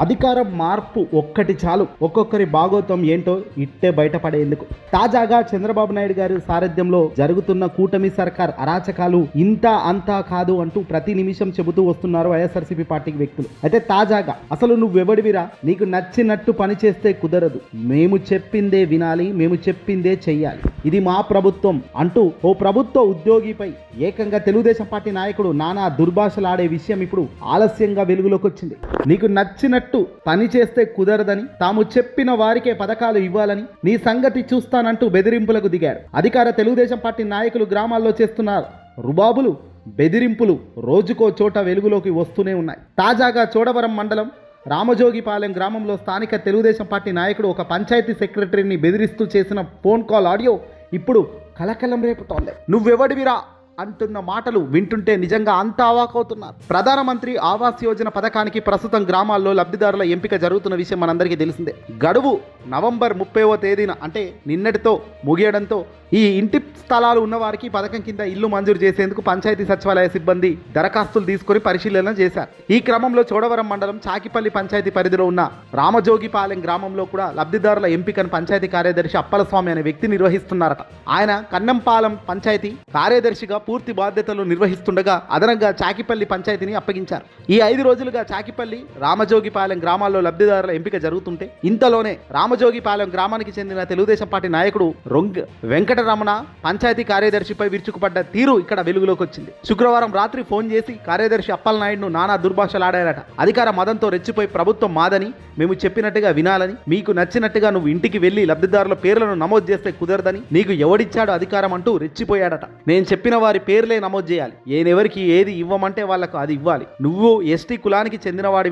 అధికారం మార్పు ఒక్కటి చాలు, ఒక్కొక్కరి భాగోతం ఏంటో ఇట్టే బయటపడేందుకు. తాజాగా చంద్రబాబు నాయుడు గారి సారథ్యంలో జరుగుతున్న కూటమి సర్కార్ అరాచకాలు ఇంత అంతా కాదు అంటూ ప్రతి నిమిషం చెబుతూ వస్తున్నారు వైఎస్ఆర్సీపీ పార్టీ వ్యక్తులు. అయితే తాజాగా అసలు నువ్వెవడివిరా, నీకు నచ్చినట్టు పని చేస్తే కుదరదు, మేము చెప్పిందే వినాలి, మేము చెప్పిందే చెయ్యాలి, ఇది మా ప్రభుత్వం అంటూ ఓ ప్రభుత్వ ఉద్యోగిపై ఏకంగా తెలుగుదేశం పార్టీ నాయకుడు నానా దుర్భాషలాడే విషయం ఇప్పుడు ఆలస్యంగా వెలుగులోకి వచ్చింది. నీకు నచ్చినట్టు పని చేస్తే కుదరదని, తాము చెప్పిన వారికే పథకాలు ఇవ్వాలని, నీ సంగతి చూస్తానంటూ బెదిరింపులకు దిగారు. అధికార తెలుగుదేశం పార్టీ నాయకులు గ్రామాల్లో చేస్తున్నారు రుబాబులు, బెదిరింపులు రోజుకో చోట వెలుగులోకి వస్తూనే ఉన్నాయి. తాజాగా చోడవరం మండలం రామజోగిపాలెం గ్రామంలో స్థానిక తెలుగుదేశం పార్టీ నాయకుడు ఒక పంచాయతీ సెక్రటరీని బెదిరిస్తూ చేసిన ఫోన్ కాల్ ఆడియో ఇప్పుడు కలకలం రేపుతోంది. నువ్వెవడివిరా అంటున్న మాటలు వింటుంటే నిజంగా అంతా అవాకవుతున్నారు. ప్రధానమంత్రి ఆవాస్ యోజన పథకానికి ప్రస్తుతం గ్రామాల్లో లబ్ధిదారుల ఎంపిక జరుగుతున్న విషయం మనందరికీ తెలిసిందే. గడువు నవంబర్ 30వ తేదీన అంటే నిన్నటితో ముగియడంతో ఈ ఇంటి స్థలాలు ఉన్నవారికి పథకం కింద ఇల్లు మంజూరు చేసేందుకు పంచాయతీ సచివాలయ సిబ్బంది దరఖాస్తులు తీసుకుని పరిశీలన చేశారు. ఈ క్రమంలో చోడవరం మండలం చాకిపల్లి పంచాయతీ పరిధిలో ఉన్న రామజోగిపాలెం గ్రామంలో కూడా లబ్ధిదారుల ఎంపికను పంచాయతీ కార్యదర్శి అప్పలస్వామి అనే వ్యక్తి నిర్వహిస్తున్నారట. ఆయన కన్నంపాలెం పంచాయతీ కార్యదర్శిగా పూర్తి బాధ్యతలు నిర్వహిస్తుండగా అదనంగా చాకిపల్లి పంచాయతీని అప్పగించారు. ఈ 5 రోజులుగా చాకిపల్లి రామజోగిపాలెం గ్రామాల్లో లబ్ధిదారుల ఎంపిక జరుగుతుంటే ఇంతలోనే రామజోగిపాలెం గ్రామానికి చెందిన తెలుగుదేశం పార్టీ నాయకుడు వెంకటరమణ పంచాయతీ కార్యదర్శిపై విరుచుకుపడ్డ తీరు ఇక్కడ వెలుగులోకి వచ్చింది. శుక్రవారం రాత్రి ఫోన్ చేసి కార్యదర్శి అప్పలనాయుడును నానా దుర్భాషలాడారట. అధికార మదంతో రెచ్చిపోయి ప్రభుత్వం మాదని, మేము చెప్పినట్టుగా వినాలని, మీకు నచ్చినట్టుగా నువ్వు ఇంటికి వెళ్లి లబ్ధిదారుల పేర్లను నమోదు చేస్తే కుదరదని, నీకు ఎవడిచ్చాడు అధికారం అంటూ రెచ్చిపోయాడట. నేను చెప్పిన వారి పేర్లే నమోదు చేయాలి, ఎవరికి ఏది ఇవ్వమంటే వాళ్ళకు అది ఇవ్వాలి, నువ్వు ఎస్టీ కులానికి చెందినవాడి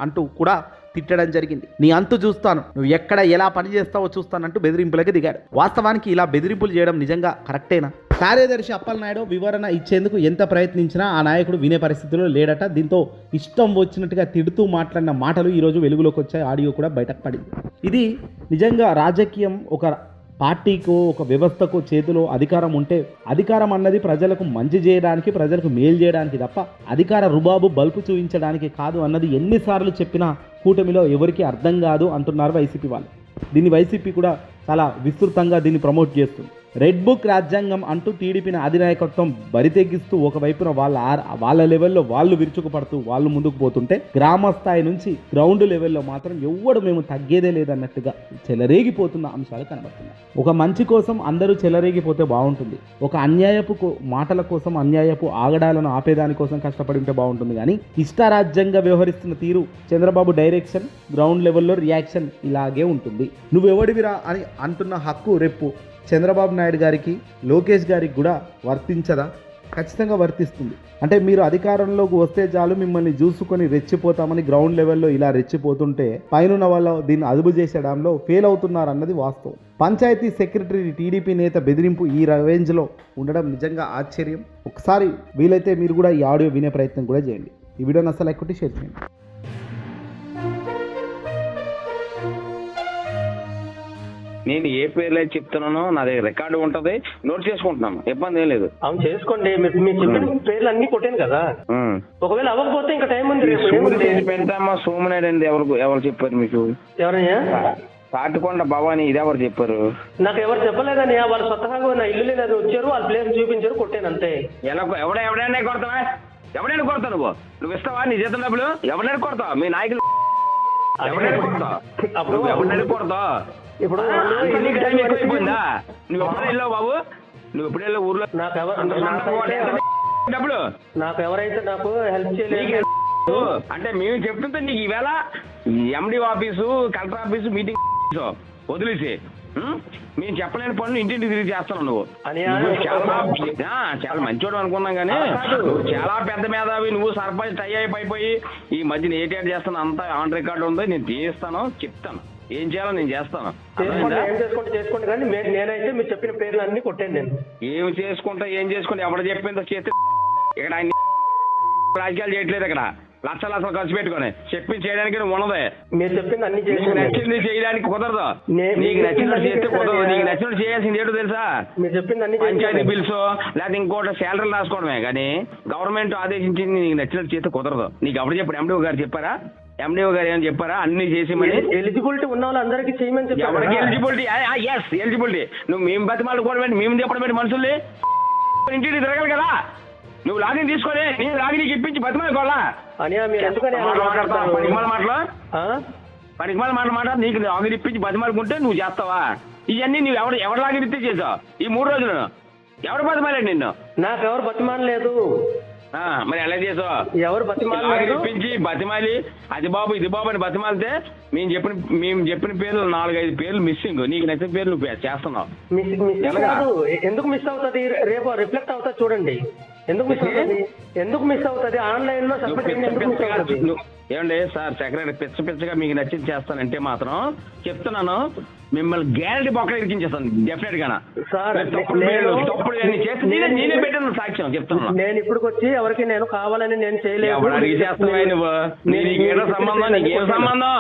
అంటూ కూడా తిట్టడం జరిగింది. నీ అంతు చూస్తాను, నువ్వు ఎక్కడ ఎలా పని చేస్తావో చూస్తానంటూ బెదిరింపులకు దిగాడు. వాస్తవానికి ఇలా బెదిరింపులు చేయడం నిజంగా కరెక్టేనా? కార్యదర్శి అప్పలనాయుడు వివరణ ఇచ్చేందుకు ఎంత ప్రయత్నించినా ఆ నాయకుడు వినే పరిస్థితిలో లేడట. దీంతో ఇష్టం వచ్చినట్టుగా తిడుతూ మాట్లాడిన మాటలు ఈరోజు వెలుగులోకి వచ్చాయి. ఆడియో కూడా బయటకు పడింది. ఇది నిజంగా రాజకీయం, ఒక పార్టీకో ఒక వ్యవస్థకో చేతిలో అధికారం ఉంటే అధికారం అన్నది ప్రజలకు మంచి చేయడానికి, ప్రజలకు మేలు చేయడానికి తప్ప అధికార రుబాబు బల్పు చూపించడానికి కాదు అన్నది ఎన్నిసార్లు చెప్పినా కూటమిలో ఎవరికి అర్థం కాదు అంటున్నారు వైసీపీ వాళ్ళు. దీన్ని వైసీపీ కూడా చాలా విస్తృతంగా దీన్ని ప్రమోట్ చేస్తుంది. రెడ్ బుక్ రాజ్యాంగం అంటూ టీడీపీని అధినాయకత్వం బరితెగిస్తూ ఒకవైపున వాళ్ళ లెవెల్లో వాళ్ళు విరుచుకుపడుతూ వాళ్ళు ముందుకు పోతుంటే, గ్రామ స్థాయి నుంచి గ్రౌండ్ లెవెల్లో మాత్రం ఎవ్వడు మేము తగ్గేదే లేదన్నట్టుగా చెలరేగిపోతున్న అంశాలు కనబడుతున్నాయి. ఒక మంచి కోసం అందరూ చెలరేగిపోతే బాగుంటుంది, ఒక అన్యాయపు మాటల కోసం, అన్యాయపు ఆగడాలను ఆపేదాని కోసం కష్టపడి ఉంటే బాగుంటుంది. కానీ ఇష్టారాజ్యంగా వ్యవహరిస్తున్న తీరు, చంద్రబాబు డైరెక్షన్, గ్రౌండ్ లెవెల్లో రియాక్షన్ ఇలాగే ఉంటుంది. నువ్వెవడివిరా అని అంటున్న హక్కు రేపు చంద్రబాబు నాయుడు గారికి, లోకేష్ గారికి కూడా వర్తించదా? ఖచ్చితంగా వర్తిస్తుంది. అంటే మీరు అధికారంలోకి వస్తే చాలు మిమ్మల్ని చూసుకొని రెచ్చిపోతామని గ్రౌండ్ లెవెల్లో ఇలా రెచ్చిపోతుంటే పైన వాళ్ళు దీన్ని అదుపు చేసేయడంలో ఫెయిల్ అవుతున్నారు అన్నది వాస్తవం. పంచాయతీ సెక్రటరీ టీడీపీ నేత బెదిరింపు ఈ రేంజ్లో ఉండడం నిజంగా ఆశ్చర్యం. ఒకసారి వీలైతే మీరు కూడా ఈ ఆడియో వినే ప్రయత్నం కూడా చేయండి. ఈ వీడియోని అసలు ఎక్కువ షేర్ చేయండి. నేను ఏ పేర్లు అయితే చెప్తున్నానో నా దగ్గర రికార్డు ఉంటది, నోట్ చేసుకుంటున్నాను, ఇబ్బంది ఏం లేదు. అవును చేసుకోండి. మీరు చెప్పిన పేర్లు అన్ని కొట్టాను కదా, ఒకవేళ అవ్వకపోతే ఇంకా టైం ఉంది. పెంటమ్మ సోమనాయుడు అండి, ఎవరు చెప్పారు మీకు? ఎవరయ్యా? తాటికొండ భవాని, ఇది ఎవరు చెప్పారు? నాకు ఎవరు చెప్పలేదని, వాళ్ళు స్వతహాగా నా ఇల్లు లేదు వచ్చారు, వాళ్ళ ప్లేస్ చూపించారు, కొట్టాను అంతే. ఎవడైనా కొడతావా? ఎవడైనా కొడతావు నువ్వు ఇస్తావా నీ జీతం డబ్బులు? ఎవరైనా కొడతావు? మీ నాయకులు ఎవరైనా కొడతావు? ఎవరైనా కొడతావు? ఇప్పుడు టైం ఎక్కువైపోయిందా? నువ్వు ఎప్పుడు వెళ్ళావు బాబు? నువ్వు ఎప్పుడు వెళ్ళావు ఊర్లో? డబ్బులు నాకు ఎవరైతే నాకు హెల్ప్ చేయలేదు అంటే మేము చెప్తుంటే నీకు ఈవేళ ఎండి ఆఫీసు, కలెక్టర్ ఆఫీసు మీటింగ్ వదిలేసి మేము చెప్పలేని పనులు ఇంటింటికి తిరిగి చేస్తున్నావు నువ్వు. చాలా మంచోడు అనుకున్నాం కానీ చాలా పెద్ద మేధావి నువ్వు. సర్పంచ్ టై అయిపోయి ఈ మధ్యన ఏటీఆర్ చేస్తాను, అంతా ఆన్ రికార్డు ఉంది, నేను తీస్తాను, చెప్తాను ఏం చేయాలో నేను చేస్తాను. చేసుకోండి కానీ నేనైతే మీరు చెప్పిన పేర్లు అన్ని కొట్టాను. నేను ఏం చేసుకుంటా ఎవరు చెప్పిందో చేస్తే ఇక్కడ ఆయన రాజకీయాలు చేయట్లేదు. ఇక్కడ లక్షలు ఖర్చు పెట్టుకొని చెప్పింది చేయడానికి నువ్వు ఉన్నదే. మీరు చెప్పింది అన్ని నచ్చింది చేయడానికి కుదరదు. నీకు నచ్చినట్టు చేస్తే కుదరదు. నీకు నచ్చినట్టు చేయాల్సింది ఏంటో తెలుసా? మీరు చెప్పింది అన్ని పంచాయతీ బిల్స్ లేకపోతే ఇంకోటి శాలరీలు రాసుకోవడమే కానీ గవర్నమెంట్ ఆదేశించింది నీకు నచ్చినట్టు చేస్తే కుదరదు. నీకు ఎవరు చెప్పారు? ఎండి గారు చెప్పారా? ఎండిఓ గారు ఏమని చెప్పారా అన్ని చేసేమని? ఎలిజిబిలిటీ ఉన్న వాళ్ళందరికీ చేయమని చెప్పారు. ఎవరికి ఎలిజిబిలిటీ? Yes eligibility. నువ్వు మేము బతిమాలుకోవడం మేము చెప్పడం ఏంటి? మనుషుల్ని ఇంటికి తిరగాలి కదా. నువ్వు లాగిన్ తీసుకొని నేను లాగిన్ నీకు ఇప్పించి బతిమాలుకోవాలా? అని మీరు ఎందుకని పనికిమాల మాటలు నీకు లాగిన్ ఇప్పించి బతిమాలుకుంటే నువ్వు చేస్తావా? ఇవన్నీ నువ్వు ఎవరు లాగిన్ ఇస్తే చేసావు ఈ 3 రోజులు? ఎవరు బతిమాలాడు నిన్ను? నాకు ఎవరు బతిమాలలేదు. మరి ఎలా చేసావు? ఎవరు బతిమాలి ఇప్పించి బతిమాలి అది బాబు ఇది బాబు అని బతిమాలితే మేము చెప్పిన పేర్లు 4-5 పేర్లు మిస్సింగ్. నీకు నచ్చిన పేర్లు నువ్వు చేస్తున్నావు. ఎందుకు మిస్ అవుతుంది? రేపు రిఫ్లెక్ట్ అవుతా చూడండి. ఎందుకు మిస్ అవుతుంది? ఆన్లైన్ లో ఏమండి సార్ సెక్రటరీ పిచ్చగా మీకు నచ్చింది చేస్తానంటే మాత్రం చెప్తున్నాను, మిమ్మల్ని గ్యారెంటీ బొక్కలు ఇరికించేస్తాను డెఫినెట్ గా. నేనే పెట్టాను సాక్ష్యం చెప్తున్నాను. నేను ఇప్పటికి వచ్చి ఎవరికి నేను కావాలని నేను చేయలేదు. అడిగి చేస్తావా నువ్వు? నీకేదో సంబంధం? నీకేం సంబంధం?